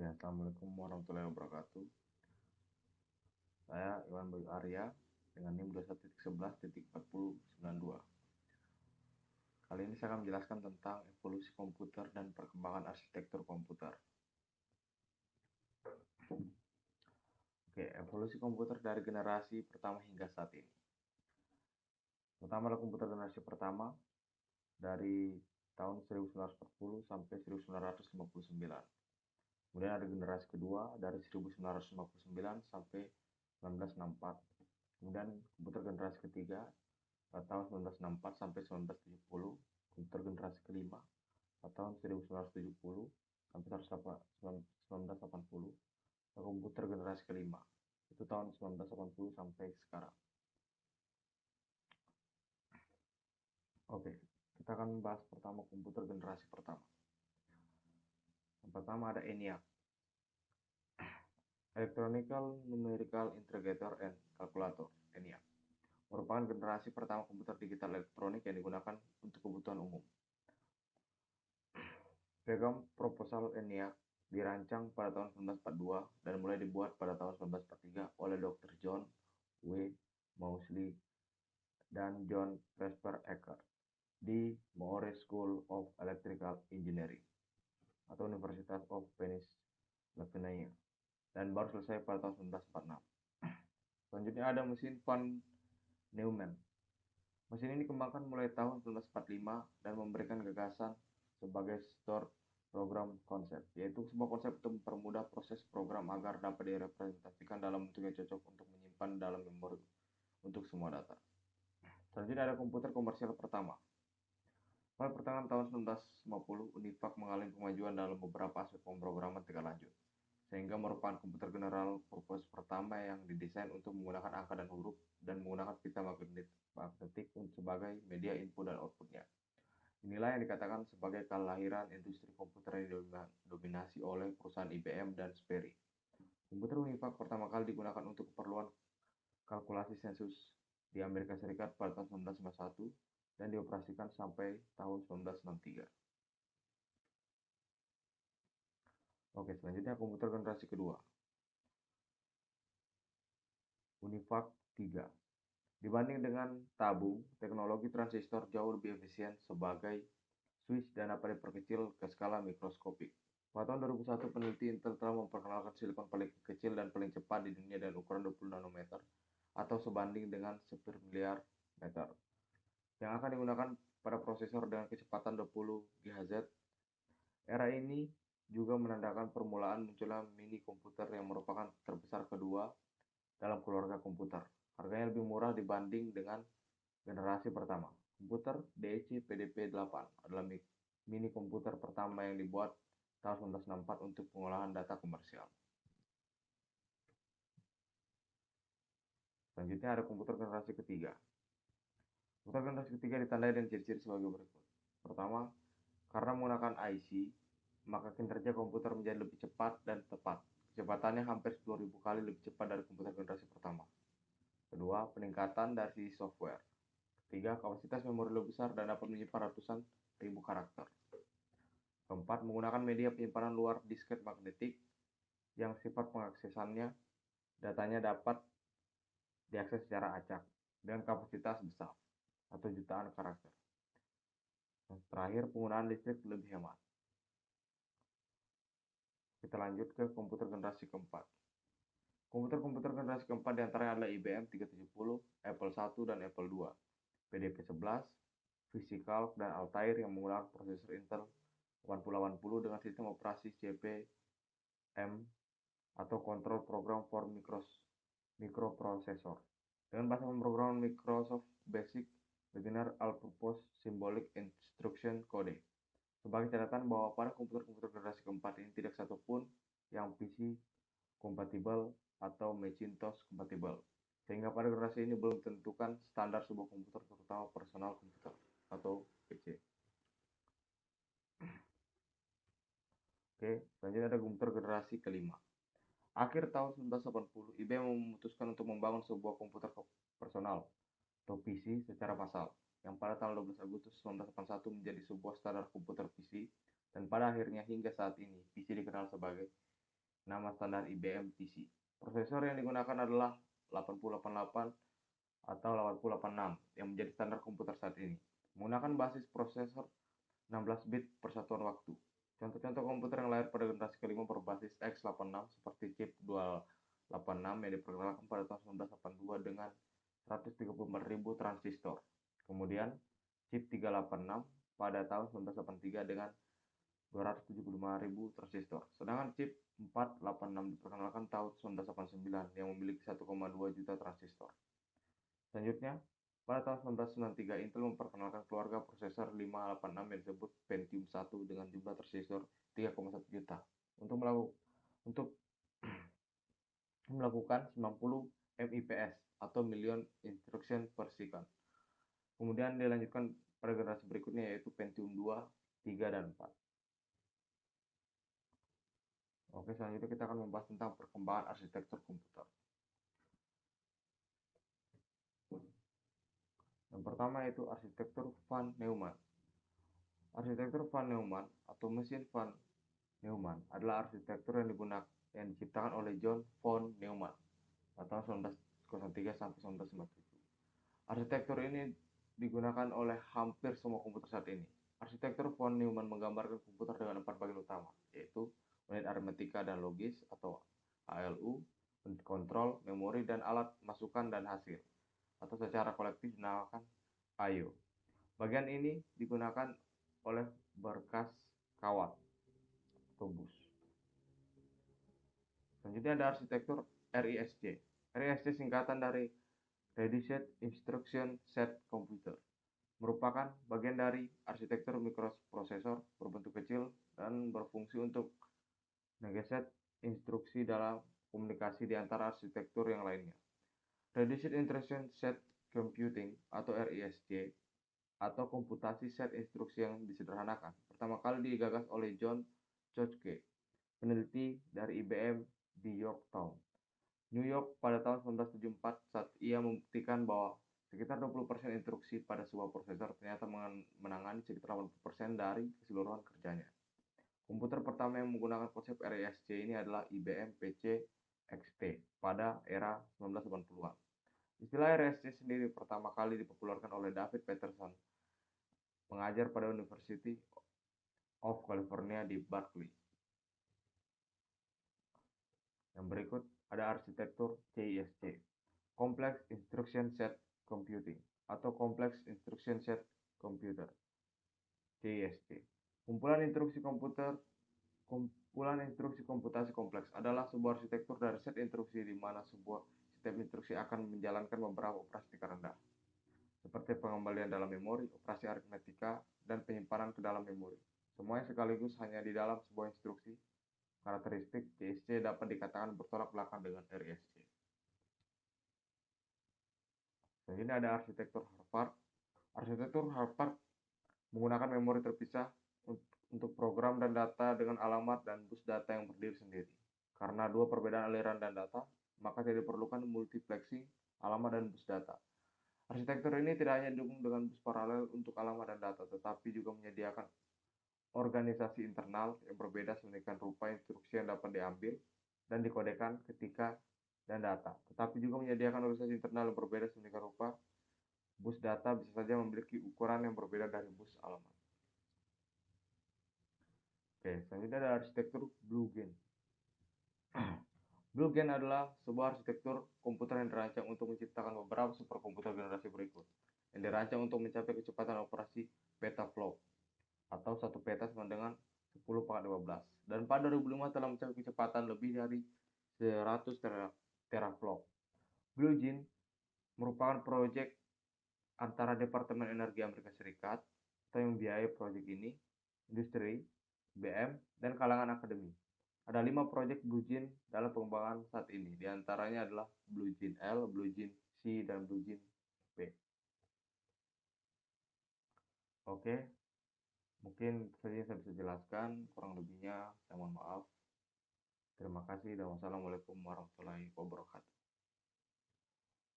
Oke, Assalamualaikum warahmatullahi wabarakatuh. Saya Iwan Bayu Arya dengan NIM 21.11.4092. Kali ini saya akan menjelaskan tentang evolusi komputer dan perkembangan arsitektur komputer. Oke, evolusi komputer dari generasi pertama hingga saat ini. Pertama adalah komputer generasi pertama dari tahun 1940 sampai 1959. Kemudian ada generasi kedua dari 1959 sampai 1964. Kemudian komputer generasi ketiga pada tahun 1964 sampai 1970, komputer generasi kelima pada tahun 1970 sampai 1980, komputer generasi kelima itu tahun 1980 sampai sekarang. Oke, kita akan membahas pertama komputer generasi pertama. Yang pertama ada ENIAC, Electronical Numerical Integrator and Calculator, ENIAC. Merupakan generasi pertama komputer digital elektronik yang digunakan untuk kebutuhan umum. Piagam proposal ENIAC dirancang pada tahun 1942 dan mulai dibuat pada tahun 1943 oleh Dr. John W. Mousley dan John Presper Ecker di Moore School of Electrical Engineering atau University of Pennsylvania dan baru selesai pada tahun 1946. Selanjutnya ada mesin Von Neumann. Mesin ini dikembangkan mulai tahun 1945 dan memberikan gagasan sebagai store program konsep, yaitu sebuah konsep untuk mempermudah proses program agar dapat direpresentasikan dalam bentuk yang cocok untuk menyimpan dalam memori untuk semua data. Selanjutnya ada komputer komersial pertama. Pada pertengahan tahun 1950, Univac mengalami kemajuan dalam beberapa aspek pemrograman tingkat lanjut, sehingga merupakan komputer general purpose pertama yang didesain untuk menggunakan angka dan huruf dan menggunakan pita magnetik sebagai media input dan outputnya. Inilah yang dikatakan sebagai kelahiran industri komputer yang didominasi oleh perusahaan IBM dan Sperry. Komputer Univac pertama kali digunakan untuk keperluan kalkulasi sensus di Amerika Serikat pada tahun 1951 dan dioperasikan sampai tahun 1963. Oke, selanjutnya komputer generasi kedua. Univac 3. Dibanding dengan tabung, teknologi transistor jauh lebih efisien sebagai switch dan dapat diperkecil ke skala mikroskopik. Pada tahun 2001, peneliti Intel telah memperkenalkan silikon paling kecil dan paling cepat di dunia dengan ukuran 20 nanometer atau sebanding dengan 10 miliar meter, yang akan digunakan pada prosesor dengan kecepatan 20 GHz. Era ini juga menandakan permulaan munculnya mini komputer yang merupakan terbesar kedua dalam keluarga komputer. Harganya lebih murah dibanding dengan generasi pertama. Komputer DEC PDP-8 adalah mini komputer pertama yang dibuat tahun 1964 untuk pengolahan data komersial. Selanjutnya ada komputer generasi ketiga. Komputer generasi ketiga ditandai dengan ciri-ciri sebagai berikut. Pertama, karena menggunakan IC, maka kinerja komputer menjadi lebih cepat dan tepat. Kecepatannya hampir 10.000 kali lebih cepat dari komputer generasi pertama. Kedua, peningkatan dari sisi software. Ketiga, kapasitas memori lebih besar dan dapat menyimpan ratusan ribu karakter. Keempat, menggunakan media penyimpanan luar disket magnetik yang sifat pengaksesannya datanya dapat diakses secara acak dengan kapasitas besar atau jutaan karakter. Yang terakhir, penggunaan listrik lebih hemat. Kita lanjut ke komputer generasi keempat. Komputer-komputer generasi keempat diantaranya adalah IBM 370, Apple I dan Apple II, PDP-11, VisiCalc, dan Altair yang menggunakan prosesor Intel 8080 dengan sistem operasi CP/M atau Control Program for Microprocessor. Dengan bahasa pemrograman Microsoft Basic Beginner All-Purpose Symbolic Instruction Code. Sebagai catatan bahwa pada komputer-komputer generasi keempat ini tidak satupun yang PC kompatibel atau Macintosh kompatibel, sehingga pada generasi ini belum ditentukan standar sebuah komputer, terutama personal komputer atau PC. Oke, selanjutnya ada komputer generasi kelima. Akhir tahun 1980, IBM memutuskan untuk membangun sebuah komputer personal atau PC secara massal, yang pada tanggal 12 Agustus 1981 menjadi sebuah standar komputer PC, dan pada akhirnya hingga saat ini PC dikenal sebagai nama standar IBM PC. Prosesor yang digunakan adalah 8088 atau 8086 yang menjadi standar komputer saat ini. Menggunakan basis prosesor 16 bit persatuan waktu. Contoh-contoh komputer yang lahir pada generasi kelima berbasis x86 seperti chip Dual 86 yang diperkenalkan pada tahun 1982 dengan 134.000 transistor. Kemudian chip 386 pada tahun 1983 dengan 275.000 transistor. Sedangkan chip 486 diperkenalkan tahun 1989 yang memiliki 1,2 juta transistor. Selanjutnya, pada tahun 1993 Intel memperkenalkan keluarga prosesor 586 yang disebut Pentium 1 dengan jumlah transistor 3,1 juta untuk melakukan 90 MIPS atau million instruction per second. Kemudian dilanjutkan pada generasi berikutnya yaitu Pentium 2, 3, dan 4. Oke, selanjutnya kita akan membahas tentang perkembangan arsitektur komputer. Yang pertama yaitu arsitektur Von Neumann. Arsitektur Von Neumann atau mesin Von Neumann adalah arsitektur yang diciptakan oleh John von Neumann pada tahun 1903 sampai 1957. Arsitektur ini digunakan oleh hampir semua komputer saat ini. Arsitektur von Neumann menggambarkan komputer dengan 4 bagian utama, yaitu unit aritmatika dan logis atau ALU, unit kontrol, memori, dan alat masukan dan hasil, atau secara kolektif dinamakan I/O. Bagian ini digunakan oleh berkas kawat atau bus. Selanjutnya ada arsitektur RISC. RISC singkatan dari Reduced Instruction Set Computer, merupakan bagian dari arsitektur mikroprosesor berbentuk kecil dan berfungsi untuk mengeset instruksi dalam komunikasi di antara arsitektur yang lainnya. Reduced Instruction Set Computing atau RISC atau komputasi set instruksi yang disederhanakan pertama kali digagas oleh John Schottky, peneliti dari IBM di Yorktown, New York pada tahun 1974 saat ia membuktikan bahwa sekitar 20% instruksi pada sebuah prosesor ternyata menangani sekitar 80% dari keseluruhan kerjanya. Komputer pertama yang menggunakan konsep RISC ini adalah IBM PC XT pada era 1980-an. Istilah RISC sendiri pertama kali dipopulerkan oleh David Peterson, pengajar pada University of California di Berkeley. Yang berikut ada arsitektur CISC, Complex Instruction Set Computing atau Complex Instruction Set Computer, CISC. Kumpulan instruksi komputasi kompleks adalah sebuah arsitektur dari set instruksi di mana sebuah sistem instruksi akan menjalankan beberapa operasi tingkat rendah, seperti pengembalian dalam memori, operasi aritmatika, dan penyimpanan ke dalam memori. Semuanya sekaligus hanya di dalam sebuah instruksi. Karakteristik CISC dapat dikatakan bertolak belakang dengan RISC. Selanjutnya ada arsitektur Harvard. Arsitektur Harvard menggunakan memori terpisah untuk program dan data dengan alamat dan bus data yang berdiri sendiri. Karena dua perbedaan aliran dan data, maka tidak diperlukan multiplexing alamat dan bus data. Arsitektur ini tidak hanya didukung dengan bus paralel untuk alamat dan data, tetapi juga menyediakan organisasi internal yang berbeda sedemikian rupa instruksi yang dapat diambil dan dikodekan ketika dan data, tetapi juga menyediakan organisasi internal yang berbeda sedemikian rupa bus data bisa saja memiliki ukuran yang berbeda dari bus alamat. Oke, selanjutnya ada arsitektur Blue Gene. Blue Gene adalah sebuah arsitektur komputer yang dirancang untuk menciptakan beberapa superkomputer generasi berikut, yang dirancang untuk mencapai kecepatan operasi petaflop atau 1 peta sama dengan 10^15, dan pada 2005 telah mencapai kecepatan lebih dari 100 teraflop. Blue Gene merupakan proyek antara Departemen Energi Amerika Serikat atau yang membiayai proyek ini, industri, IBM, dan kalangan akademi. Ada 5 proyek Blue Gene dalam pengembangan saat ini, diantaranya adalah Blue Gene L, Blue Gene C, dan Blue Gene P. Oke, mungkin saja saya bisa jelaskan, kurang lebihnya saya mohon maaf. Terima kasih dan wassalamualaikum warahmatullahi wabarakatuh.